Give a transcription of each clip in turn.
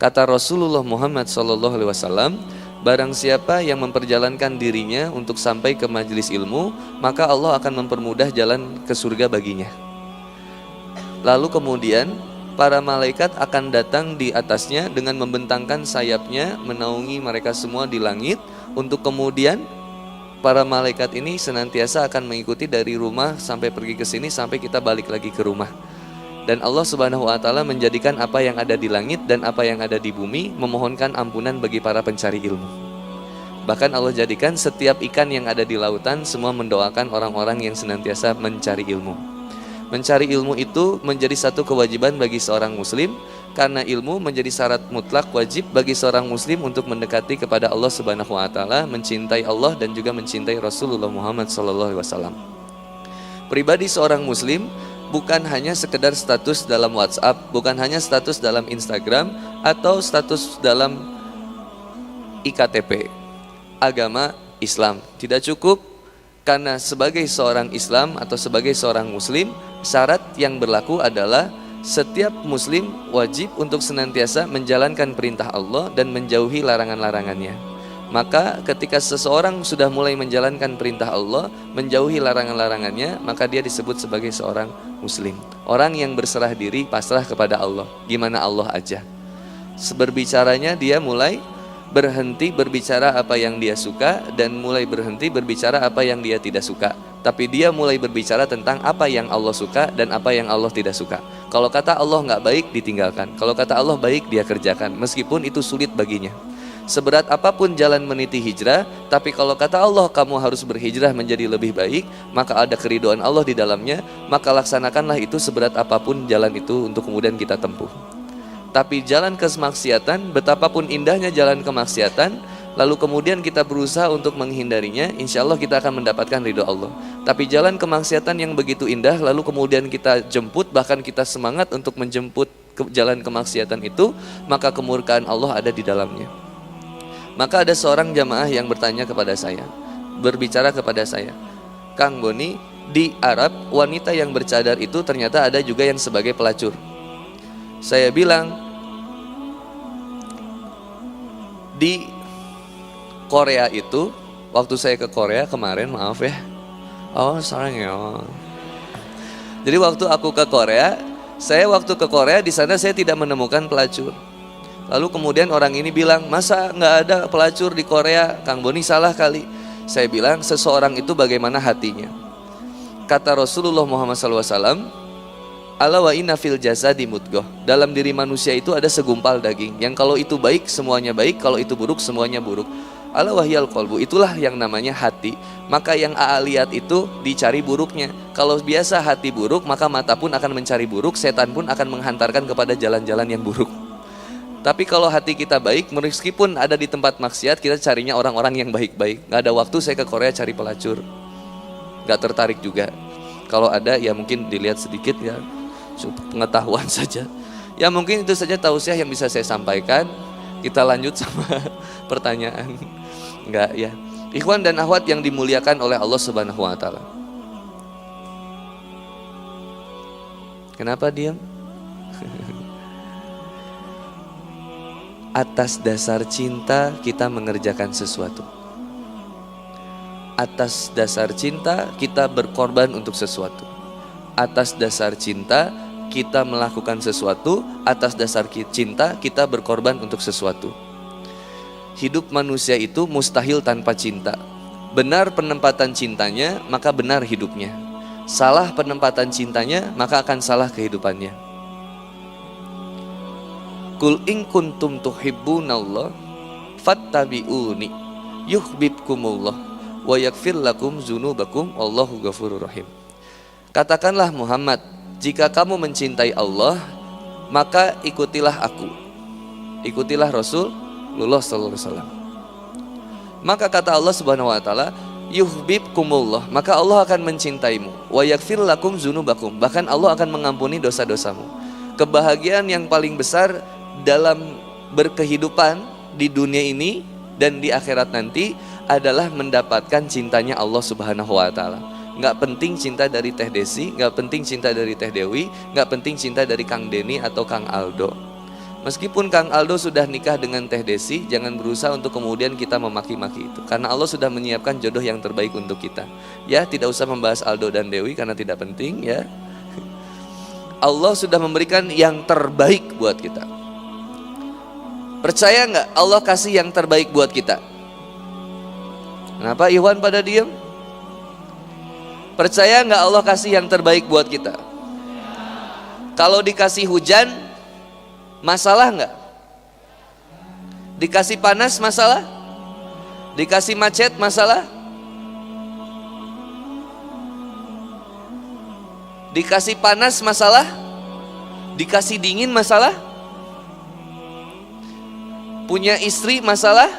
Kata Rasulullah Muhammad SAW, barang siapa yang memperjalankan dirinya untuk sampai ke majelis ilmu, maka Allah akan mempermudah jalan ke surga baginya. Lalu kemudian para malaikat akan datang di atasnya dengan membentangkan sayapnya, menaungi mereka semua di langit, untuk kemudian para malaikat ini senantiasa akan mengikuti dari rumah sampai pergi ke sini sampai kita balik lagi ke rumah. Dan Allah Subhanahu wa taala menjadikan apa yang ada di langit dan apa yang ada di bumi memohonkan ampunan bagi para pencari ilmu. Bahkan Allah jadikan setiap ikan yang ada di lautan semua mendoakan orang-orang yang senantiasa mencari ilmu. Mencari ilmu itu menjadi satu kewajiban bagi seorang muslim, karena ilmu menjadi syarat mutlak wajib bagi seorang muslim untuk mendekati kepada Allah Subhanahu wa taala, mencintai Allah dan juga mencintai Rasulullah Muhammad SAW. Pribadi seorang muslim bukan hanya sekedar status dalam WhatsApp, bukan hanya status dalam Instagram atau status dalam IKTP. Agama Islam tidak cukup, karena sebagai seorang Islam atau sebagai seorang muslim, syarat yang berlaku adalah setiap muslim wajib untuk senantiasa menjalankan perintah Allah dan menjauhi larangan-larangannya. Maka ketika seseorang sudah mulai menjalankan perintah Allah, menjauhi larangan-larangannya, maka dia disebut sebagai seorang muslim. Orang yang berserah diri, pasrah kepada Allah, gimana Allah aja. Berbicaranya dia mulai berhenti berbicara apa yang dia suka dan mulai berhenti berbicara apa yang dia tidak suka. Tapi dia mulai berbicara tentang apa yang Allah suka dan apa yang Allah tidak suka. Kalau kata Allah nggak baik, ditinggalkan. Kalau kata Allah baik, dia kerjakan, meskipun itu sulit baginya. Seberat apapun jalan meniti hijrah, tapi kalau kata Allah kamu harus berhijrah menjadi lebih baik, maka ada keridhaan Allah di dalamnya, maka laksanakanlah itu seberat apapun jalan itu untuk kemudian kita tempuh. Tapi jalan kemaksiatan, betapapun indahnya jalan kemaksiatan, lalu kemudian kita berusaha untuk menghindarinya, insya Allah kita akan mendapatkan ridho Allah. Tapi jalan kemaksiatan yang begitu indah, lalu kemudian kita jemput, bahkan kita semangat untuk menjemput jalan kemaksiatan itu, maka kemurkaan Allah ada di dalamnya. Maka ada seorang jamaah yang bertanya kepada saya, berbicara kepada saya, Kang Boni, di Arab wanita yang bercadar itu ternyata ada juga yang sebagai pelacur. Saya bilang, di Korea itu, waktu saya ke Korea kemarin, maaf ya. Oh, sorry ya. Jadi waktu aku ke Korea, waktu ke Korea di sana saya tidak menemukan pelacur. Lalu kemudian orang ini bilang, masa nggak ada pelacur di Korea? Kang Boni salah kali. Saya bilang, seseorang itu bagaimana hatinya. Kata Rasulullah Muhammad SAW, ala wa inna fil jasadi mudghah. Dalam diri manusia itu ada segumpal daging, yang kalau itu baik semuanya baik, kalau itu buruk semuanya buruk. Ala wahyal qalbu, itulah yang namanya hati. Maka yang Aa lihat itu dicari buruknya. Kalau biasa hati buruk, maka mata pun akan mencari buruk, setan pun akan menghantarkan kepada jalan-jalan yang buruk. Tapi kalau hati kita baik, meskipun ada di tempat maksiat, kita carinya orang-orang yang baik-baik. Gak ada waktu saya ke Korea cari pelacur, gak tertarik juga. Kalau ada ya mungkin dilihat sedikit ya, pengetahuan saja. Ya mungkin itu saja tausiah yang bisa saya sampaikan. Kita lanjut sama pertanyaan. Enggak ya. Ikhwan dan akhwat yang dimuliakan oleh Allah Subhanahu wa taala. Kenapa diam? Atas dasar cinta kita mengerjakan sesuatu. Atas dasar cinta kita berkorban untuk sesuatu. Atas dasar cinta kita melakukan sesuatu, atas dasar cinta kita berkorban untuk sesuatu. Hidup manusia itu mustahil tanpa cinta. Benar penempatan cintanya, maka benar hidupnya. Salah penempatan cintanya, maka akan salah kehidupannya. Kul in kuntum tuhibbunallah fattabi'uni yuhibbukumullah wa yaghfir lakum dzunubakum wallahu ghafurur rahim. Katakanlah Muhammad, jika kamu mencintai Allah, maka ikutilah aku. Ikutilah Rasulullah sallallahu alaihi wasallam. Maka kata Allah Subhanahu wa taala, yuhibbukumullah, maka Allah akan mencintaimu. Wa yaghfir lakum dzunubakum, bahkan Allah akan mengampuni dosa-dosamu. Kebahagiaan yang paling besar dalam berkehidupan di dunia ini dan di akhirat nanti adalah mendapatkan cintanya Allah Subhanahu wa taala. Nggak penting cinta dari Teh Desi, nggak penting cinta dari Teh Dewi, nggak penting cinta dari Kang Deni atau Kang Aldo. Meskipun Kang Aldo sudah nikah dengan Teh Desi, jangan berusaha untuk kemudian kita memaki-maki itu, karena Allah sudah menyiapkan jodoh yang terbaik untuk kita. Ya, tidak usah membahas Aldo dan Dewi karena tidak penting ya. Allah sudah memberikan yang terbaik buat kita. Percaya nggak Allah kasih yang terbaik buat kita? Kenapa Iwan pada diem? Percaya nggak Allah kasih yang terbaik buat kita? Kalau dikasih hujan, masalah nggak? Dikasih panas, masalah? Dikasih macet, masalah? Dikasih panas, masalah? Dikasih dingin, masalah? Punya istri, masalah?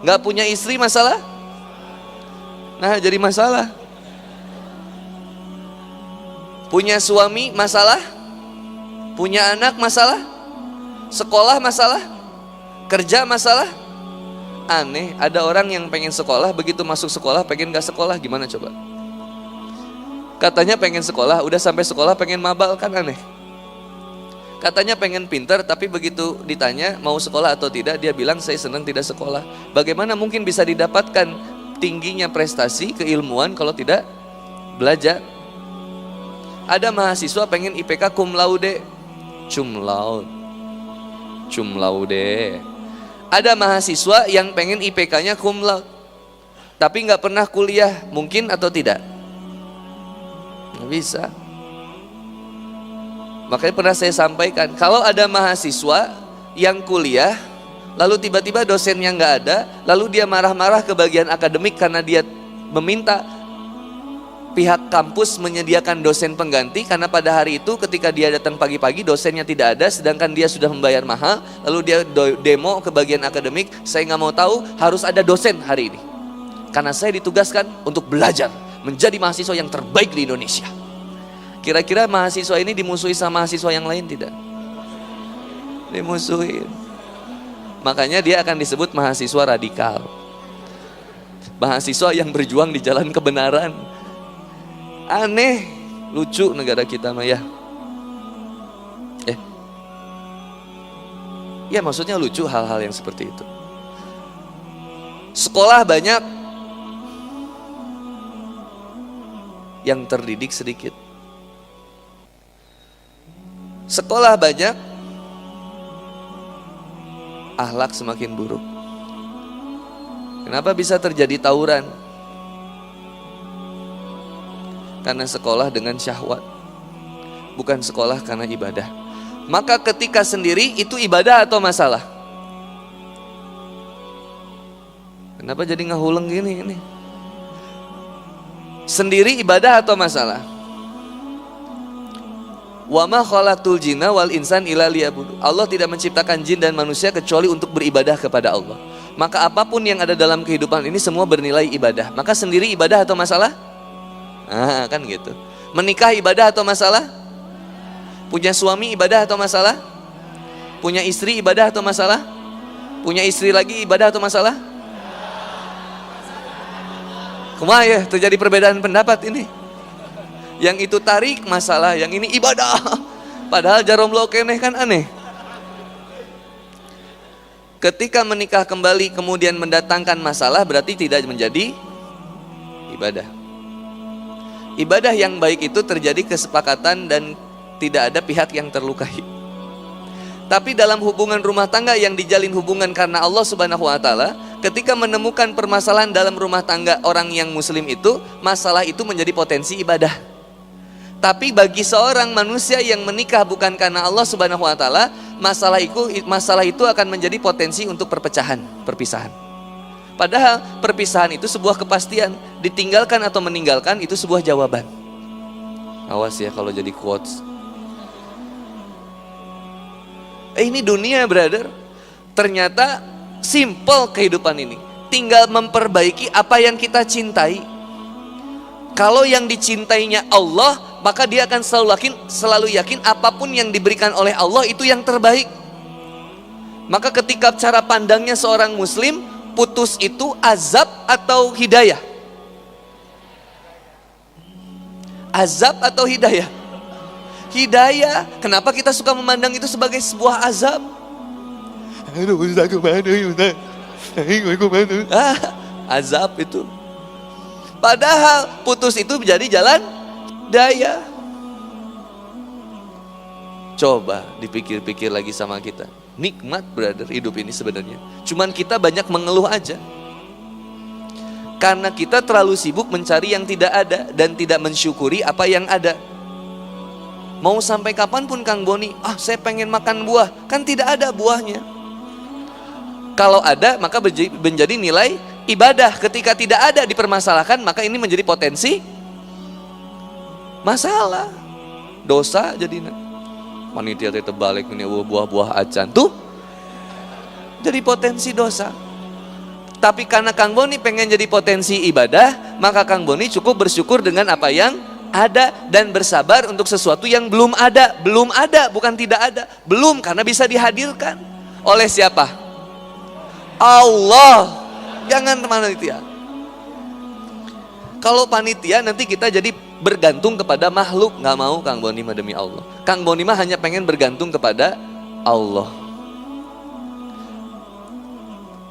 Nggak punya istri, masalah? Nah, jadi masalah. Punya suami, masalah? Punya anak, masalah? Sekolah, masalah? Kerja, masalah? Aneh, ada orang yang pengen sekolah, begitu masuk sekolah pengen gak sekolah, gimana coba? Katanya pengen sekolah, udah sampai sekolah pengen mabal, kan aneh. Katanya pengen pinter, tapi begitu ditanya mau sekolah atau tidak, dia bilang saya senang tidak sekolah. Bagaimana mungkin bisa didapatkan tingginya prestasi keilmuan kalau tidak belajar? Ada mahasiswa pengen IPK cum laude, cum laude. Ada mahasiswa yang pengen IPK-nya cum laude, tapi nggak pernah kuliah, mungkin atau tidak? Nggak bisa. Makanya pernah saya sampaikan, kalau ada mahasiswa yang kuliah, lalu tiba-tiba dosennya nggak ada, lalu dia marah-marah ke bagian akademik karena dia meminta pihak kampus menyediakan dosen pengganti, karena pada hari itu ketika dia datang pagi-pagi dosennya tidak ada, sedangkan dia sudah membayar mahal, lalu dia demo ke bagian akademik, saya nggak mau tahu, harus ada dosen hari ini, karena saya ditugaskan untuk belajar menjadi mahasiswa yang terbaik di Indonesia. Kira-kira mahasiswa ini dimusuhi sama mahasiswa yang lain tidak? Dimusuhin. Makanya dia akan disebut mahasiswa radikal, mahasiswa yang berjuang di jalan kebenaran. Aneh, lucu negara kita mah ya. Ya maksudnya lucu hal-hal yang seperti itu. Sekolah banyak, yang terdidik sedikit. Sekolah banyak, akhlak semakin buruk. Kenapa bisa terjadi tawuran? Karena sekolah dengan syahwat, bukan sekolah karena ibadah. Maka ketika sendiri itu ibadah atau masalah? Kenapa jadi ngahuleng gini ini? Sendiri ibadah atau masalah? Wa ma khalaqtul jinna wal insan illa liya'budun. Allah tidak menciptakan jin dan manusia kecuali untuk beribadah kepada Allah. Maka apapun yang ada dalam kehidupan ini semua bernilai ibadah. Maka sendiri ibadah atau masalah? Kan gitu. Menikah ibadah atau masalah? Punya suami ibadah atau masalah? Punya istri ibadah atau masalah? Punya istri lagi ibadah atau masalah? Kumaha ya, terjadi perbedaan pendapat ini. Yang itu tarik masalah, yang ini ibadah. Padahal jaromlo keneh, kan aneh. Ketika menikah kembali kemudian mendatangkan masalah, berarti tidak menjadi ibadah. Ibadah yang baik itu terjadi kesepakatan dan tidak ada pihak yang terlukai. Tapi dalam hubungan rumah tangga yang dijalin hubungan karena Allah Subhanahu wa Ta'ala, ketika menemukan permasalahan dalam rumah tangga orang yang muslim itu, masalah itu menjadi potensi ibadah. Tapi bagi seorang manusia yang menikah bukan karena Allah Subhanahu wa Ta'ala, masalah itu akan menjadi potensi untuk perpisahan. Padahal perpisahan itu sebuah kepastian, ditinggalkan atau meninggalkan itu sebuah jawaban. Awas ya kalau jadi quotes. Ini dunia, brother. Ternyata simple kehidupan ini. Tinggal memperbaiki apa yang kita cintai. Kalau yang dicintainya Allah, maka dia akan selalu yakin apapun yang diberikan oleh Allah itu yang terbaik. Maka ketika cara pandangnya seorang muslim, putus itu azab atau hidayah? Azab atau hidayah? hidayah. Kenapa kita suka memandang itu sebagai sebuah azab? Azab itu. Padahal putus itu menjadi jalan daya. Coba dipikir-pikir lagi sama kita. Nikmat brother hidup ini sebenarnya. Cuman kita banyak mengeluh aja. Karena kita terlalu sibuk mencari yang tidak ada dan tidak mensyukuri apa yang ada. Mau sampai kapanpun Kang Boni, saya pengen makan buah, kan tidak ada buahnya. Kalau ada maka menjadi nilai ibadah. Ketika tidak ada dipermasalahkan, maka ini menjadi potensi masalah, dosa jadinya. Panitia terbalik ini buah-buah acan tuh jadi potensi dosa. Tapi karena Kang Boni pengen jadi potensi ibadah, maka Kang Boni cukup bersyukur dengan apa yang ada dan bersabar untuk sesuatu yang belum ada. Belum ada, bukan tidak ada. Belum, karena bisa dihadirkan. Oleh siapa? Allah. Jangan panitia. Kalau panitia nanti kita jadi bergantung kepada makhluk. Nggak mau Kang Boni mah, demi Allah. Kang Boni mah hanya pengen bergantung kepada Allah.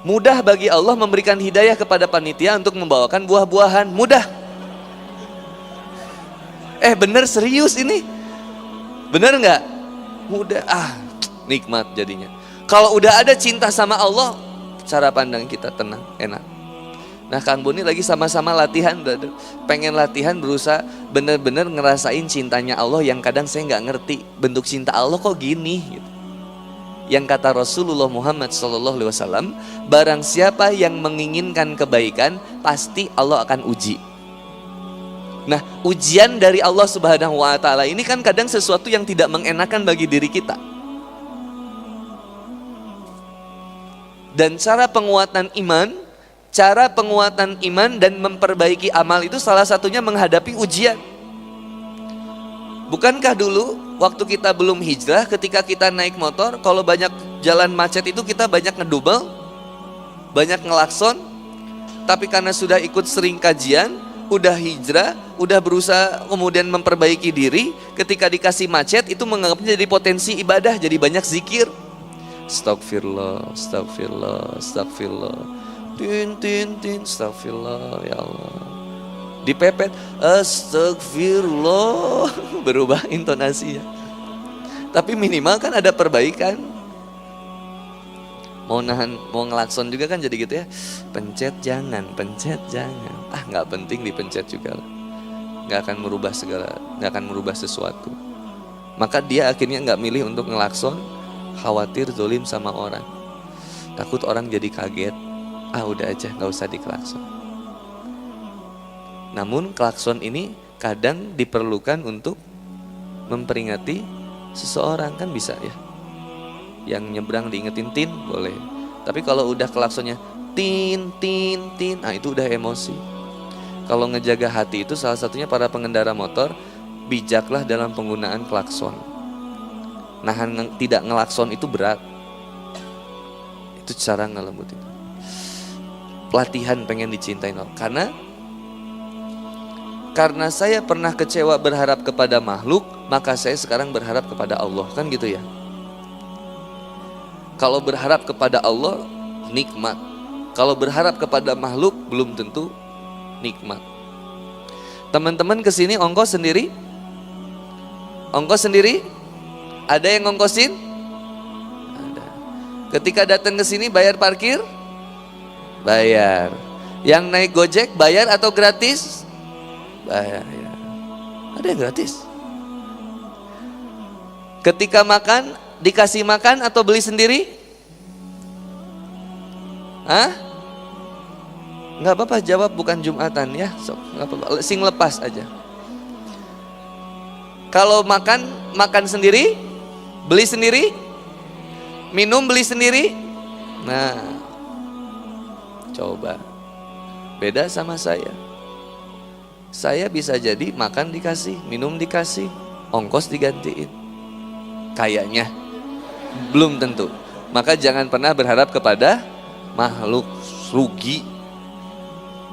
Mudah bagi Allah memberikan hidayah kepada panitia untuk membawakan buah-buahan. Mudah. Bener serius ini. Bener nggak? Mudah. Nikmat jadinya. Kalau udah ada cinta sama Allah, cara pandang kita tenang, enak. Nah Kang Boni lagi sama-sama latihan, brother. Pengen latihan berusaha bener-bener ngerasain cintanya Allah yang kadang saya nggak ngerti. Bentuk cinta Allah kok gini gitu. Yang kata Rasulullah Muhammad SAW, barang siapa yang menginginkan kebaikan, pasti Allah akan uji. Nah, ujian dari Allah Subhanahu wa Ta'ala ini kan kadang sesuatu yang tidak mengenakan bagi diri kita. Dan cara penguatan iman dan memperbaiki amal itu salah satunya menghadapi ujian. Bukankah dulu waktu kita belum hijrah, ketika kita naik motor, kalau banyak jalan macet itu kita banyak ngedubel, banyak ngelakson. Tapi karena sudah ikut sering kajian, udah hijrah, udah berusaha kemudian memperbaiki diri, ketika dikasih macet itu menganggapnya jadi potensi ibadah, jadi banyak zikir. Astagfirullah, astagfirullah, astagfirullah. Tin, astagfirullah, ya Allah. Dipepet, astagfirullah. Berubah intonasinya. Tapi minimal kan ada perbaikan. Mau ngelakson juga kan jadi gitu ya. Pencet jangan. Nggak penting dipencet juga lah. Nggak akan merubah nggak akan merubah sesuatu. Maka dia akhirnya nggak milih untuk ngelakson, khawatir zolim sama orang. Takut orang jadi kaget. Udah aja, nggak usah diklakson. Namun klakson ini kadang diperlukan untuk memperingati seseorang, kan bisa ya. Yang nyebrang diingetin tin, boleh. Tapi kalau udah klaksonnya tin, itu udah emosi. Kalau ngejaga hati itu salah satunya para pengendara motor, bijaklah dalam penggunaan klakson. Nahan tidak ngelakson itu berat. Itu cara ngelembutin. Pelatihan pengen dicintain Allah. Karena saya pernah kecewa berharap kepada makhluk, maka saya sekarang berharap kepada Allah, kan gitu ya. Kalau berharap kepada Allah nikmat. Kalau berharap kepada makhluk belum tentu nikmat. Teman-teman kesini ongkos sendiri? Ongkos sendiri? Ada yang ngongkosin? Ada. Ketika datang ke sini bayar parkir? Bayar. Yang naik Gojek bayar atau gratis? Bayar ya. Ada yang gratis. Ketika makan, dikasih makan atau beli sendiri? Nggak apa-apa jawab, bukan Jumatan ya. Nggak apa-apa, sing lepas aja. Kalau makan sendiri, beli sendiri, minum beli sendiri. Nah, coba beda sama saya. Saya bisa jadi makan dikasih, minum dikasih, ongkos digantiin. Kayaknya belum tentu. Maka jangan pernah berharap kepada makhluk, rugi.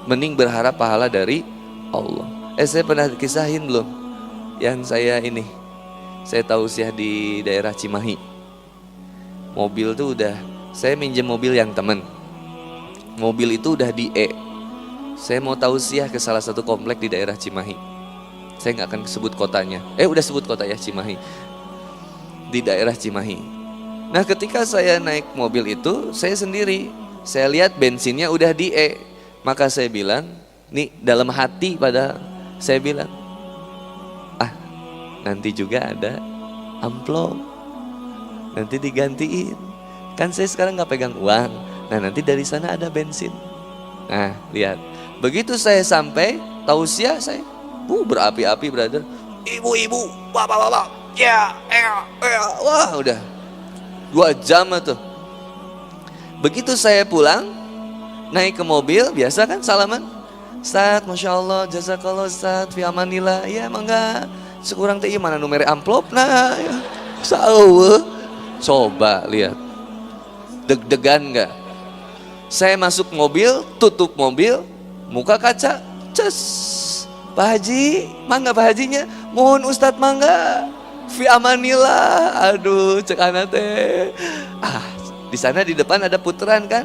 Mending berharap pahala dari Allah. Saya pernah kisahin belum? Yang saya ini Saya tausiah di daerah Cimahi. Mobil tuh udah, saya minjem mobil yang temen. Mobil itu udah di Saya mau tausiah ke salah satu komplek di daerah Cimahi. Saya nggak akan sebut kotanya. Udah sebut kota ya, Cimahi. Di daerah Cimahi. Nah ketika saya naik mobil itu, saya sendiri. Saya lihat bensinnya udah di Maka saya bilang, nih dalam hati pada saya bilang, nanti juga ada amplop, nanti digantiin. Kan saya sekarang nggak pegang uang. Nah nanti dari sana ada bensin. Nah lihat, begitu saya sampai tausiah saya, berapi-api brother. Ibu-ibu, bapak-bapak, ya, wah udah 2 jam tuh. Begitu saya pulang, naik ke mobil, biasa kan salaman. Ustaz, Masya Allah, jazakallah Ustaz, fi amanillah. Ya mangga, sekurang teh mana nomor amplop. Nah ya. Coba lihat, deg-degan gak? Saya masuk mobil, tutup mobil, muka kaca, ces. Pak Haji, mangga Pak Hajinya, mohon Ustadz mangga, fi amanillah. Aduh, cek anak teh. Di sana di depan ada puteran kan?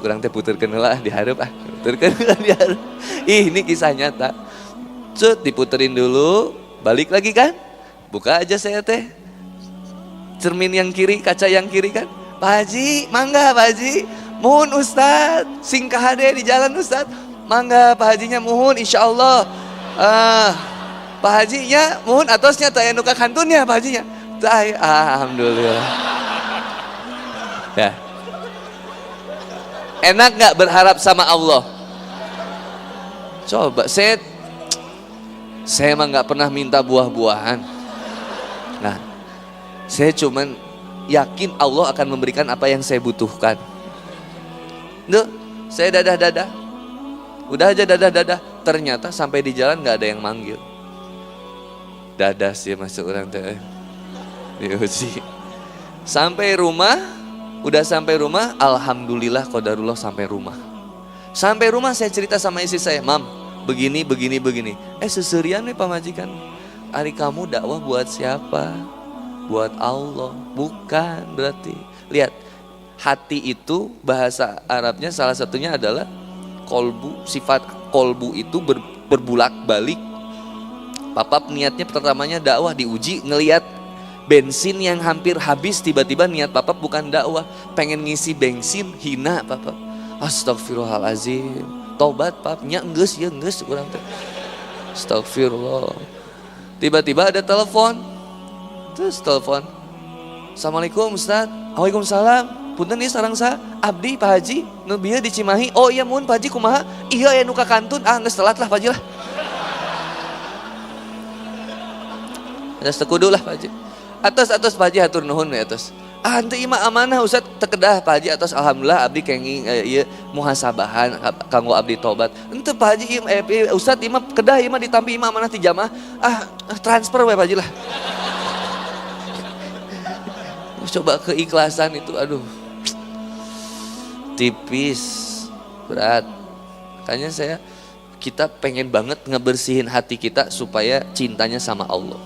Kurang teh puterkeun heula dihareup puterkeun dihareup. Ini kisah nyata. Diputerin dulu, balik lagi kan? Buka aja saya teh. Cermin yang kiri, kaca yang kiri kan? Pak Haji, mangga Pak Haji. Mohon Ustadz, singkah hade di jalan Ustadz. Mangga Pak Hajinya mohon insyaallah. Pak Hajinya mohon atosnya taya nuka kantunnya Pak Hajinya. Alhamdulillah. Ya. Enak gak berharap sama Allah? Coba, saya emang gak pernah minta buah-buahan. Nah, saya cuman yakin Allah akan memberikan apa yang saya butuhkan. Duh, saya dadah-dadah. Udah aja dadah-dadah. Ternyata sampai di jalan gak ada yang manggil. Dadah sih masuk orang teh. Diuji. Sampai rumah, udah sampai rumah, alhamdulillah qadarullah sampai rumah. Sampai rumah saya cerita sama istri saya, Mam, begini. Seserian nih Pak Majikan. Hari kamu dakwah buat siapa? Buat Allah, bukan berarti. Lihat, hati itu bahasa Arabnya salah satunya adalah kolbu. Sifat kolbu itu berbulak-balik. Papa niatnya pertamanya dakwah, diuji ngelihat bensin yang hampir habis, tiba-tiba niat papa bukan dakwah, pengen ngisi bensin, hina papa. Astagfirullahalazim. Tobat pap, nya geus ya geus urang teh. Astagfirullah. Tiba-tiba ada telepon. Terus telepon. Assalamualaikum Ustaz. Waalaikumsalam. Punten ieu sareng sa? Abdi Pak Haji nu bieu di Cimahi. Oh iya mun Pak Haji kumaha? Iya ya nu ka kantun. Geus telat lah Pak Haji lah. Geus tekudu lah Pak Haji. Atos Pak Haji hatur nuhun ya atos. Henteu imah amanah Ustaz tekedah Pak Haji atos alhamdulillah abdi kenging ieu muhasabahan kanggo abdi tobat. Henteu Pak Haji Ustaz imah kedah imah ditampi imah amanah ti jamaah. Transfer we Pak Haji lah. Coba keikhlasan itu aduh. Tipis, berat. Makanya kita pengen banget ngebersihin hati kita supaya cintanya sama Allah.